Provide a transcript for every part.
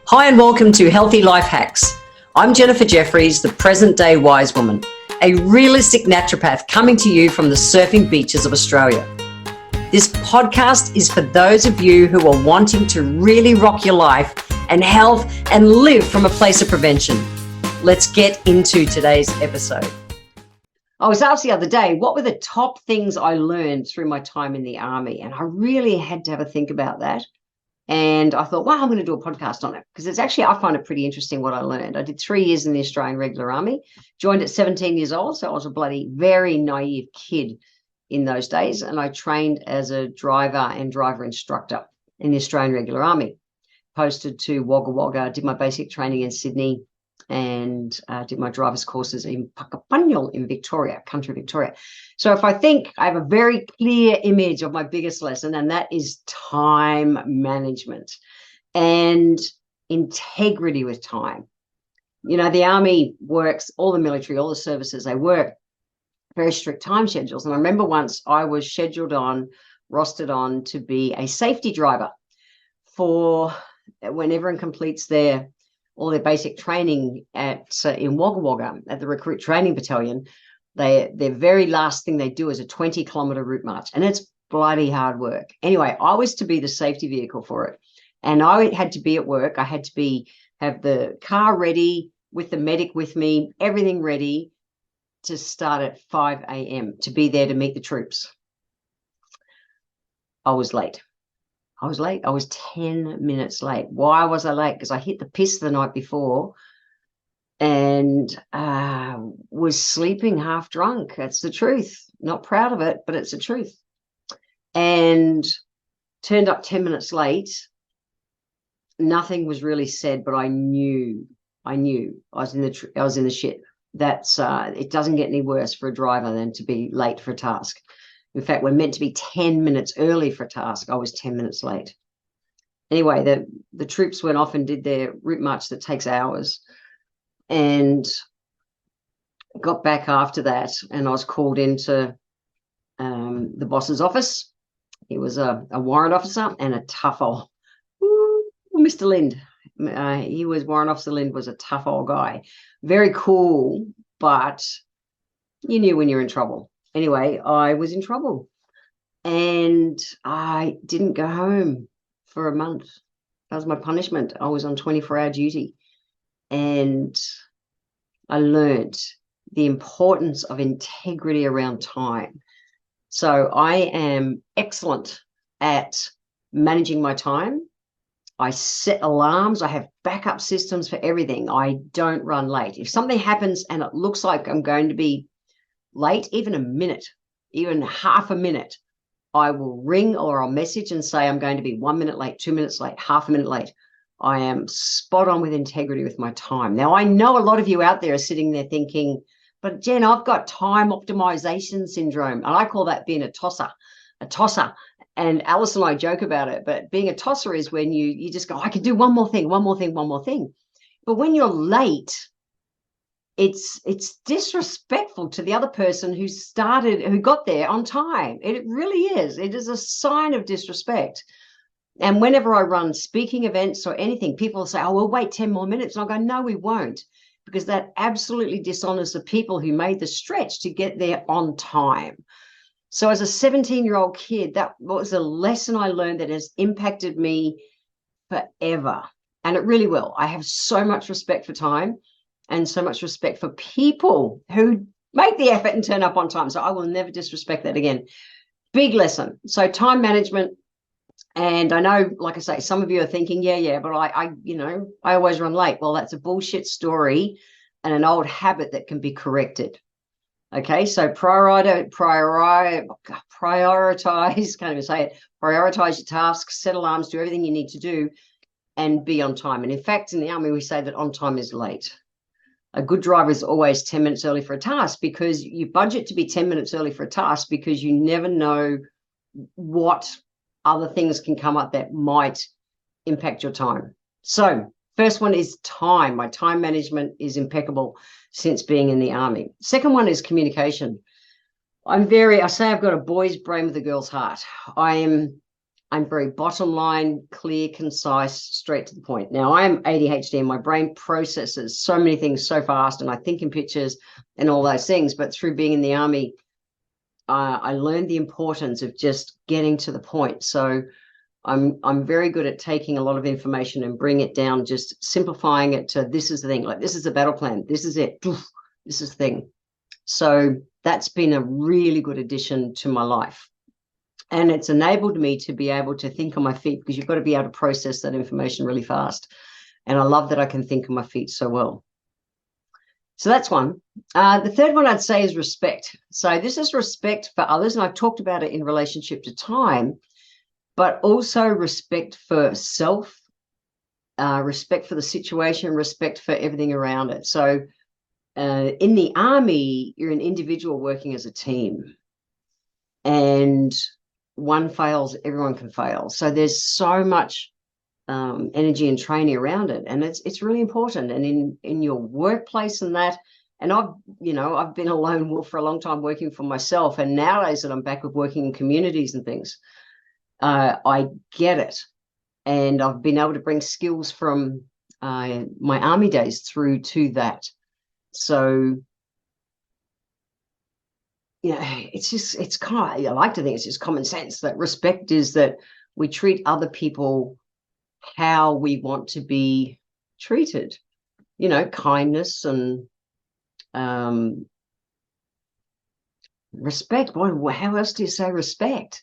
Hi and welcome to Healthy Life Hacks. I'm Jennifer Jefferies, the present day wise woman, a realistic naturopath coming to you from the surfing beaches of Australia. This podcast is for those of you who are wanting to really rock your life and health and live from a place of prevention. Let's get into today's episode. I was asked the other day, what were the top things I learned through my time in the army? And I really had to have a think about that. And I thought, well, I'm going to do a podcast on it because it's actually, I find it pretty interesting what I learned. I did 3 years in the Australian Regular Army, joined at 17 years old. So I was a bloody very naive kid in those days. And I trained as a driver and driver instructor in the Australian Regular Army. Posted to Wagga Wagga, did my basic training in Sydney and did my driver's courses in Puckapunyal in Victoria, country Victoria. So if I think I have a very clear image of my biggest lesson, and that is time management and integrity with time. You know, the army works, all the military, all the services, they work very strict time schedules. And I remember once I was scheduled on, rostered on to be a safety driver for when everyone completes all their basic training in Wagga Wagga at the recruit training battalion. Their very last thing they do is a 20-kilometer route march, and it's bloody hard work. Anyway, I was to be the safety vehicle for it, and I had to be at work. I had to have the car ready with the medic with me, everything ready to start at 5 a.m. to be there to meet the troops. I was late. I was 10 minutes late. Why was I late? Because I hit the piss the night before and was sleeping half drunk. That's the truth. Not proud of it, but it's the truth. And turned up 10 minutes late. Nothing was really said, but I knew I was in the shit. That's it doesn't get any worse for a driver than to be late for a task. In fact, we're meant to be 10 minutes early for a task. I was 10 minutes late. Anyway, the troops went off and did their route march that takes hours, and got back after that, and I was called into the boss's office. He was a warrant officer and a tough old, Mr. Lind. Warrant Officer Lind was a tough old guy. Very cool, but you knew when you're in trouble. Anyway, I was in trouble and I didn't go home for a month. That was my punishment. I was on 24-hour duty, and I learned the importance of integrity around time. So I am excellent at managing my time. I set alarms. I have backup systems for everything. I don't run late. If something happens and it looks like I'm going to be late, even a minute, even half a minute, I will ring or I'll message and say I'm going to be 1 minute late, 2 minutes late, half a minute late. I am spot on with integrity with my time. Now, I know a lot of you out there are sitting there thinking, but Jen, I've got time optimization syndrome. And I call that being a tosser. And Alice and I joke about it, but being a tosser is when you just go, I can do one more thing. But when you're late, it's disrespectful to the other person who got there on time. It really is. It is a sign of disrespect. And whenever I run speaking events or anything, people say, oh, we'll wait 10 more minutes. And I'll go, no, we won't, because that absolutely dishonors the people who made the stretch to get there on time. So as a 17-year-old kid, that was a lesson I learned that has impacted me forever. And it really will. I have so much respect for time and so much respect for people who make the effort and turn up on time. So I will never disrespect that again. Big lesson. So time management. And I know, like I say, some of you are thinking, yeah, but I always run late. Well, that's a bullshit story and an old habit that can be corrected. Okay, so prioritize, can't even say it, prioritize your tasks, set alarms, do everything you need to do, and be on time. And in fact, in the army, we say that on time is late. A good driver is always 10 minutes early for a task, because you budget to be 10 minutes early for a task because you never know what other things can come up that might impact your time. So first one is time. My time management is impeccable since being in the army. Second one is communication. I say I've got a boy's brain with a girl's heart. I am I'm very bottom line, clear, concise, straight to the point. Now, I'm ADHD and my brain processes so many things so fast, and I think in pictures and all those things. But through being in the Army, I learned the importance of just getting to the point. So I'm very good at taking a lot of information and bring it down, just simplifying it to this is the thing, like this is the battle plan, this is it, this is the thing. So that's been a really good addition to my life. And it's enabled me to be able to think on my feet, because you've got to be able to process that information really fast. And I love that I can think on my feet so well. So that's one. The third one I'd say is respect. So this is respect for others. And I've talked about it in relationship to time, but also respect for self, respect for the situation, respect for everything around it. So in the Army, you're an individual working as a team. And one fails, everyone can fail. So there's so much energy and training around it, and it's really important. And in your workplace and that, and I've been a lone wolf for a long time working for myself, and nowadays that I'm back with working in communities and things, I get it, and I've been able to bring skills from my Army days through to that. So it's kind of, I like to think it's just common sense that respect is that we treat other people how we want to be treated, kindness and respect. Boy, how else do you say respect?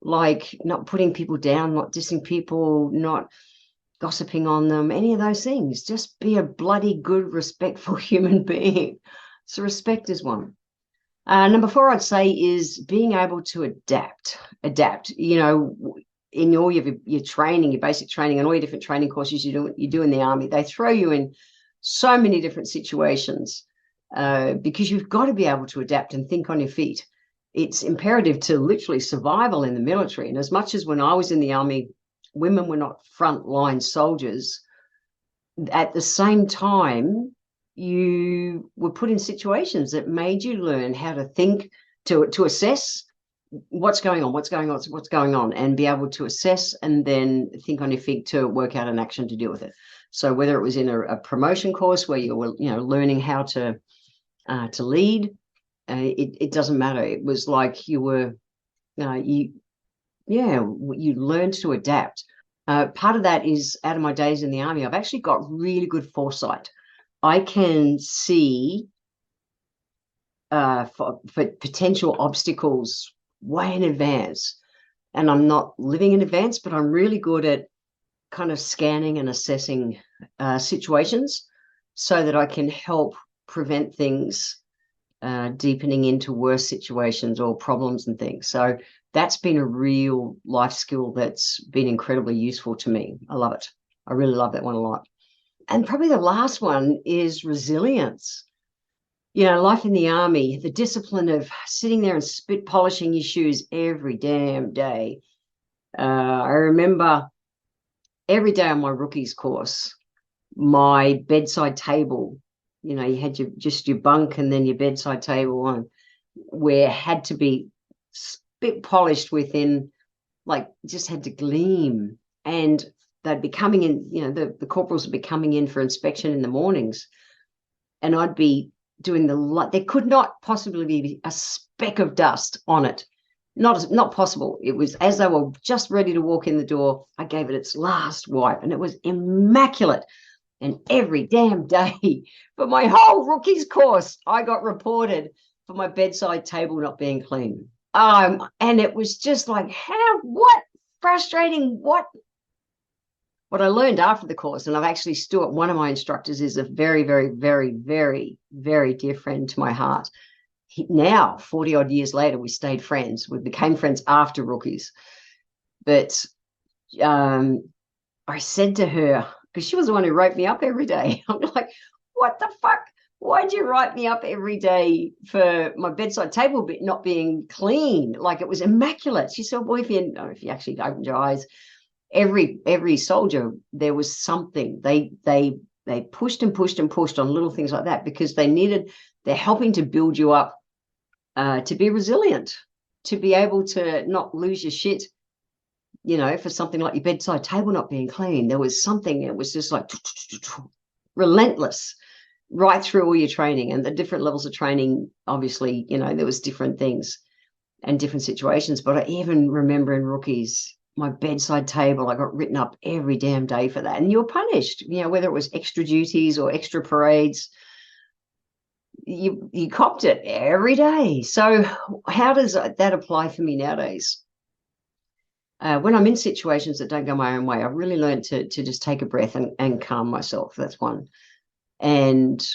Like not putting people down, not dissing people, not gossiping on them, any of those things. Just be a bloody good, respectful human being. So respect is one. Number 4, I'd say, is being able to adapt. In all your training, your basic training, and all your different training courses you do in the Army, they throw you in so many different situations because you've got to be able to adapt and think on your feet. It's imperative to literally survival in the military. And as much as when I was in the Army, women were not frontline soldiers, at the same time, you were put in situations that made you learn how to think, to assess what's going on, and be able to assess and then think on your feet to work out an action to deal with it. So whether it was in a promotion course where you were, learning how to lead, it doesn't matter. It was like you were, you learned to adapt. Part of that is out of my days in the Army, I've actually got really good foresight. I can see for potential obstacles way in advance. And I'm not living in advance, but I'm really good at kind of scanning and assessing situations so that I can help prevent things deepening into worse situations or problems and things. So that's been a real life skill that's been incredibly useful to me. I love it. I really love that one a lot. And probably the last one is resilience. Life in the Army, the discipline of sitting there and spit polishing your shoes every damn day. I remember every day on my rookies course, my bedside table, you had your bunk and then your bedside table on, where it had to be spit polished within, just had to gleam. And they'd be coming in, the corporals would be coming in for inspection in the mornings, and I'd be doing there could not possibly be a speck of dust on it. Not possible. It was as they were just ready to walk in the door, I gave it its last wipe, and it was immaculate. And every damn day for my whole rookies course, I got reported for my bedside table not being clean. And it was just like, what frustrating, what I learned after the course, and I've actually Stuart, one of my instructors, is a very, very, very, very, very dear friend to my heart. Now, 40 odd years later, we stayed friends. We became friends after rookies. But I said to her, because she was the one who wrote me up every day. I'm like, what the fuck? Why'd you write me up every day for my bedside table not being clean? Like, it was immaculate. She said, well, if you actually opened your eyes, every soldier, there was something. They pushed and pushed and pushed on little things like that, because they're helping to build you up to be resilient, to be able to not lose your shit you know, for something like your bedside table not being clean, there was something, it was just like relentless right through all your training. And the different levels of training, obviously, you know, there was different things and different situations. But I even remember in rookies, my bedside table, I got written up every damn day for that. And you're punished, you know, whether it was extra duties or extra parades, you copped it every day. So how does that apply for me nowadays? When I'm in situations that don't go my own way, I've really learned to just take a breath and calm myself. That's one. And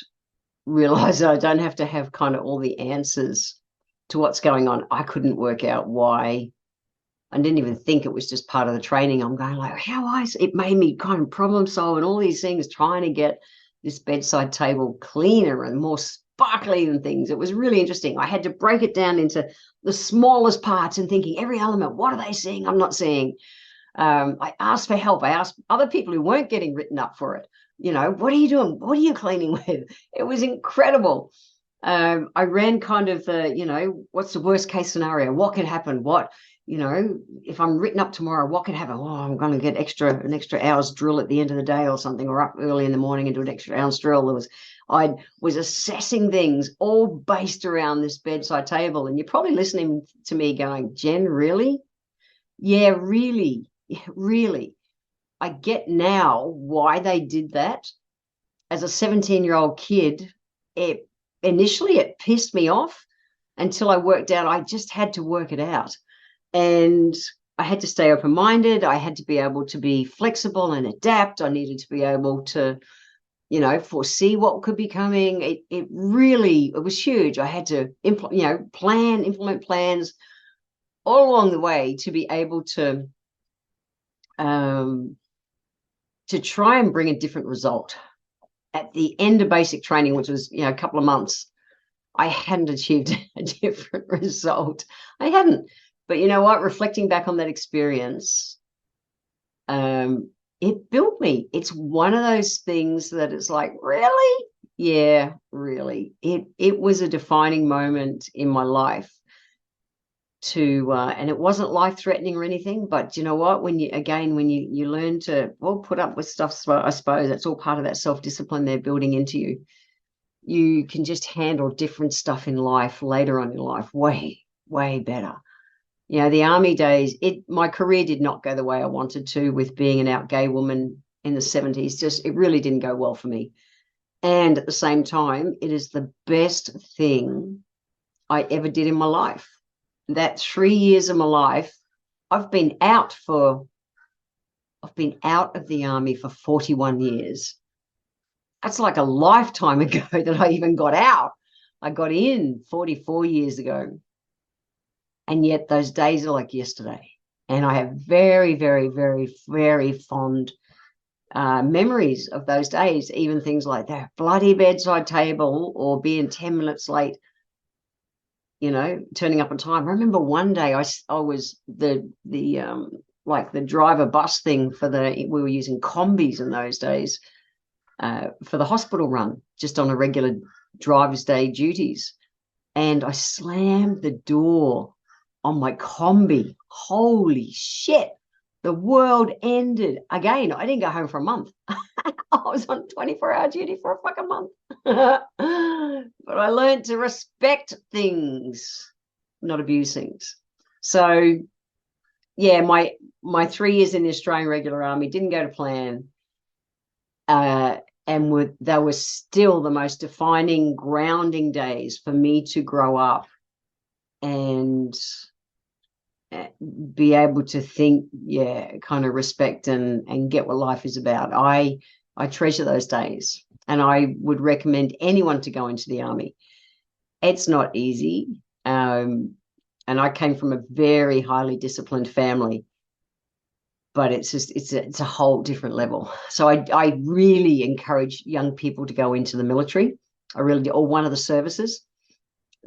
realize that I don't have to have kind of all the answers to what's going on. I couldn't work out why. I didn't even think it was just part of the training. I'm going like, it made me kind of problem solve and all these things, trying to get this bedside table cleaner and more sparkly and things. It was really interesting. I had to break it down into the smallest parts and thinking every element, what are they seeing I'm not seeing? I asked for help. I asked other people who weren't getting written up for it, you know, what are you doing? What are you cleaning with? It was incredible. I ran kind of the, you know, what's the worst case scenario? What could happen? What, you know, if I'm written up tomorrow, what could happen? Oh, I'm going to get an extra hour's drill at the end of the day or something, or up early in the morning and do an extra hour's drill. I was assessing things all based around this bedside table. And you're probably listening to me going, Jen, really? Yeah, really, really. I get now why they did that. As a 17-year-old kid, initially it pissed me off until I worked out I just had to work it out. And I had to stay open-minded. I had to be able to be flexible and adapt. I needed to be able to, you know, foresee what could be coming. It was huge. I had to implement plans all along the way to be able to try and bring a different result. At the end of basic training, which was, you know, a couple of months, I hadn't achieved a different result. I hadn't. But you know what? Reflecting back on that experience, it built me. It's one of those things that it's like, really? Yeah, really. It was a defining moment in my life. And it wasn't life-threatening or anything, but you know what, when you learn to put up with stuff, so I suppose that's all part of that self-discipline they're building into you. You can just handle different stuff in life later on in life way better. You know, the army days, my career did not go the way I wanted to, with being an out gay woman in the 70s. It really didn't go well for me. And at the same time, it is the best thing I ever did in my life. That 3 years of my life, I've been out of the army for 41 years. That's like a lifetime ago that I even got out. I got in 44 years ago. And yet those days are like yesterday. And I have very, very, very, very fond memories of those days, even things like that bloody bedside table or being 10 minutes late, you know, turning up on time. I remember one day I was the driver bus thing we were using combis in those days for the hospital run, just on a regular driver's day duties. And I slammed the door on my combi. Holy shit. The world ended. Again, I didn't go home for a month. I was on 24-hour duty for a fucking month. But I learned to respect things, not abuse things. So, yeah, my 3 years in the Australian Regular Army didn't go to plan. And they were still the most defining, grounding days for me to grow up and be able to think, kind of respect and get what life is about. I treasure those days, and I would recommend anyone to go into the army. It's not easy, and I came from a very highly disciplined family, but it's a whole different level. So I really encourage young people to go into the military. I really do, or one of the services,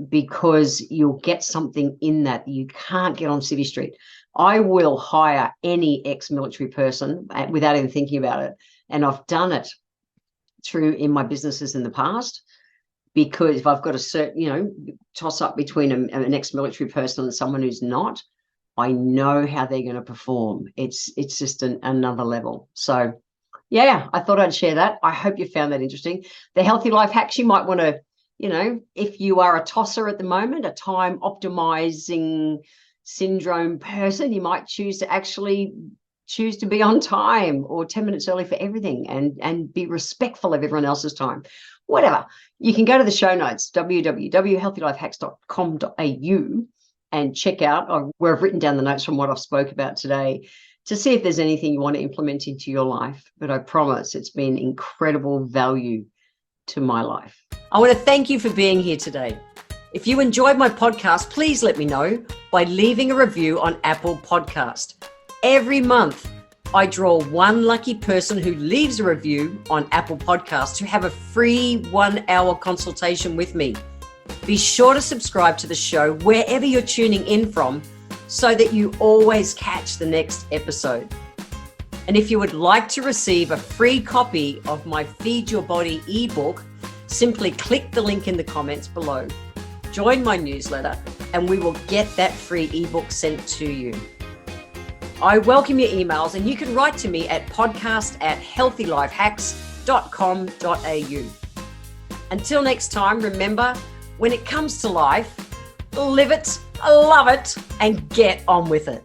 because you'll get something in that you can't get on City Street. I will hire any ex-military person without even thinking about it. And I've done it in my businesses in the past, because if I've got a certain, toss up between an ex-military person and someone who's not, I know how they're going to perform. It's just another level. So yeah, I thought I'd share that. I hope you found that interesting. The healthy life hacks you might want to, if you are a tosser at the moment, a time optimizing syndrome person, you might choose to be on time or 10 minutes early for everything and be respectful of everyone else's time. Whatever. You can go to the show notes, www.healthylifehacks.com.au, and check out where I've written down the notes from what I've spoke about today to see if there's anything you want to implement into your life. But I promise it's been incredible value to my life. I want to thank you for being here today. If you enjoyed my podcast, please let me know by leaving a review on Apple Podcast. Every month, I draw one lucky person who leaves a review on Apple Podcast to have a free 1-hour consultation with me. Be sure to subscribe to the show wherever you're tuning in from so that you always catch the next episode. And if you would like to receive a free copy of my Feed Your Body ebook, simply click the link in the comments below. Join my newsletter and we will get that free ebook sent to you. I welcome your emails and you can write to me at podcast@healthylifehacks.com.au. Until next time, remember, when it comes to life, live it, love it, and get on with it.